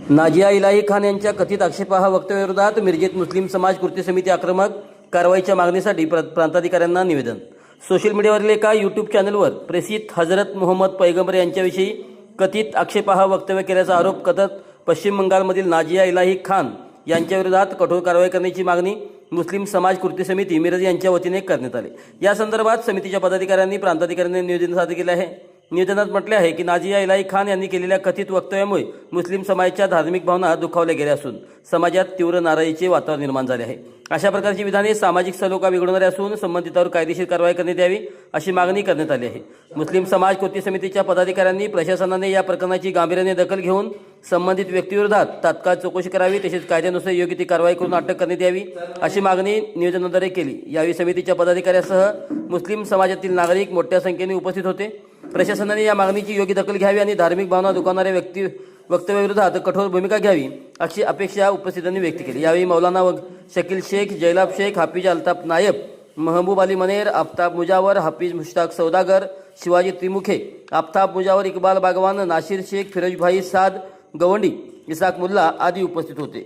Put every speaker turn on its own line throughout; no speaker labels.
नाजिया इलाही खान यांच्या कथित आक्षेपार्ह वक्तव्याविरोधात मिरजेत मुस्लिम समाज कृती समिती आक्रमक कारवाईच्या मागणीसाठी प्रांताधिकाऱ्यांना निवेदन. सोशल मीडियावरील एका यूट्यूब चॅनलवर प्रेसित हजरत मोहम्मद पैगंबर यांच्याविषयी कथित आक्षेपार्ह वक्तव्य केल्याचा आरोप करत पश्चिम बंगालमधील नाजिया इलाही खान यांच्याविरोधात कठोर कारवाई करण्याची मागणी मुस्लिम समाज कृती समिती मिरज यांच्या वतीने करण्यात आली. या संदर्भात समितीच्या पदाधिकाऱ्यांनी प्रांताधिकाऱ्यांनी निवेदन सादर केले आहे. निवेदनात म्हटले आहे की नाजिया इलाही खान यांनी केलेल्या कथित वक्तव्यामुळे मुस्लिम समाजाच्या धार्मिक भावना दुखावल्या गेल्या असून समाजात तीव्र नाराजीचे वातावरण निर्माण झाले आहे. अशा प्रकारची विधाने सामाजिक सलोखा बिघडवणारे असून संबंधितांवर कायदेशीर कारवाई करण्यात यावी अशी मागणी करण्यात आली आहे. मुस्लिम समाज कृती समितीच्या पदाधिकाऱ्यांनी प्रशासनाने या प्रकरणाची गांभीर्याने दखल घेऊन संबंधित व्यक्तीविरोधात तात्काळ चौकशी करावी तसेच कायद्यानुसार योग्य ती कारवाई करून अटक करण्यात यावी अशी मागणी निवेदनाद्वारे केली. यावेळी समितीच्या पदाधिकाऱ्यांसह मुस्लिम समाजातील नागरिक मोठ्या संख्येने उपस्थित होते. प्रशासनाने या मागणीची योग्य दखल घ्यावी आणि धार्मिक भावना दुखावणाऱ्या वक्तव्याविरोधात कठोर भूमिका घ्यावी अशी अपेक्षा उपस्थितांनी व्यक्त केली. यावेळी मौलाना शकील शेख, जैलाब शेख, हाफिज अल्ताफ नायब, महबूब अली मनेर, आफ्ताब मुजावर, हाफिज मुश्ताक सौदागर, शिवाजी त्रिमुखे, आफ्ताब मुजावर, इकबाल बागवान, नासिर शेख, फिरोजभाई साद गवंडी, इसाक मुल्ला आदी उपस्थित होते.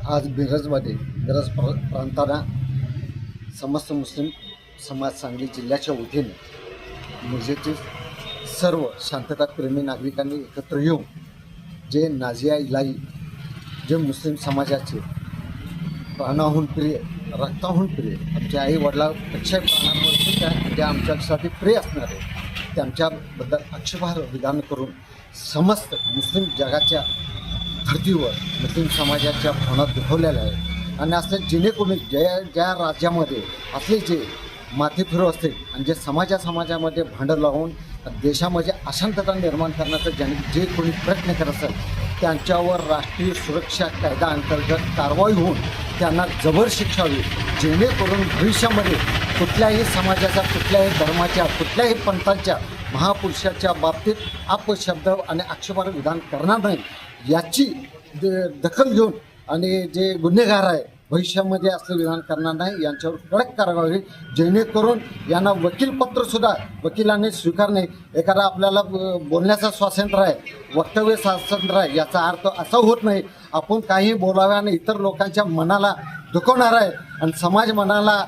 आज मिरजमध्ये मिरज प्रांताना समस्त मुस्लिम समाज सांगली जिल्ह्याच्या वतीने मिरजेतील सर्व शांतताप्रेमी नागरिकांनी एकत्र येऊन जे नाजिया इलाही जे मुस्लिम समाजाचे प्राणाहून प्रिय, रक्ताहून प्रिय, आमच्या आई वडिलांपेक्षा प्राणांवरती ज्या आमच्यासाठी प्रिय असणार आहे त्यांच्याबद्दल आक्षेपार्ह विधान करून समस्त मुस्लिम जगाच्या धर्तीवर मुस्लिम समाजाच्या भावना दुखवलेल्या आहेत. आणि असले जेणेकरून ज्या राज्यामध्ये असले जे माथे फिरू असतील आणि जे समाजामध्ये भांडं लावून देशामध्ये अशांतता निर्माण करण्याचा जे कोणी प्रयत्न करत असेल त्यांच्यावर राष्ट्रीय सुरक्षा कायदा अंतर्गत कारवाई होऊन त्यांना जबर शिक्षा होईल, जेणेकरून भविष्यामध्ये कुठल्याही समाजाच्या, कुठल्याही धर्माच्या, कुठल्याही पंथांच्या महापुरुषाच्या बाबतीत अपशब्द आणि आक्षेपार्ह विधान करणार नाही याची दखल घेऊन आणि जे गुन्हेगार आहे भविष्यामध्ये असं विधान करणार नाही यांच्यावर कडक कारवाई, जेणेकरून यांना वकीलपत्रसुद्धा वकिलांनी स्वीकारणे. एखादा आपल्याला बोलण्याचं स्वातंत्र्य आहे, वक्तव्य स्वातंत्र्य आहे, याचा अर्थ असा होत नाही आपण काही बोलावे आणि इतर लोकांच्या मनाला दुखवणार आहे आणि समाज मनाला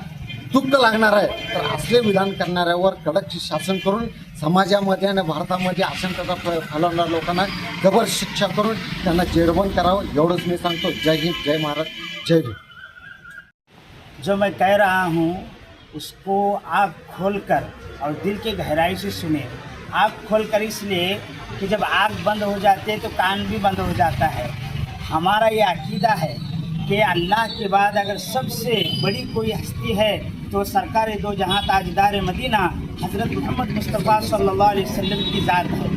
दुःख लागणार आहे. तर असले विधान करणाऱ्यावर कडक शासन करून समाजामध्ये आणि भारतामध्ये अशांतता फैलावणाऱ्या लोकांना जबर शिक्षा करून त्यांना जेरबंद करावं एवढंच मी सांगतो. जय हिंद, जय महाराज, जय भीम.
जो मैं कह रहा हूँ उसको आँख खोलकर और दिल के गहराई से सुने. आँख खोलकर इसलिए कि जब आँख बंद हो जाती है तो कान भी बंद हो जाता है. हमारा ये अकीदा है कि अल्लाह के बाद अगर सबसे बड़ी कोई हस्ती है तो सरकार दो जहाँ ताजदार मदीना हज़रत मोहम्मद मुस्तफ़ा सल्लल्लाहु अलैहि वसल्लम की ज़ात है.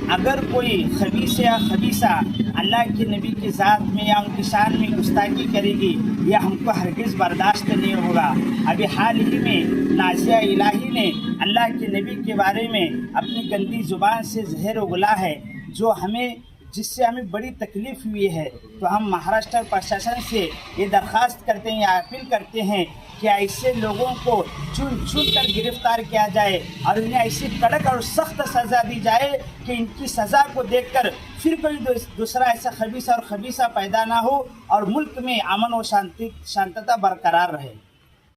अगर कोई खबीस या खबीसा अल्लाह के नबी की ज़ात में या उनकी शान में गुस्ताखी करेगी यह हमको हरगिज़ बर्दाश्त नहीं होगा. अभी हाल ही में नाजिया इलाही ने अल्लाह के नबी के बारे में अपनी गंदी ज़ुबान से जहर उगला है जिससे हमें बड़ी तकलीफ़ हुई है. तो हम महाराष्ट्र प्रशासन से ये दरख्वास्त करते हैं या अपील करते हैं कि ऐसे लोगों को चुन कर गिरफ्तार किया जाए और इन्हें ऐसी कड़क और सख्त सज़ा दी जाए कि इनकी सज़ा को देखकर फिर कोई दूसरा ऐसा खबीसा और खबीसा पैदा ना हो और मुल्क में अमन और शांतता बरकरार रहे.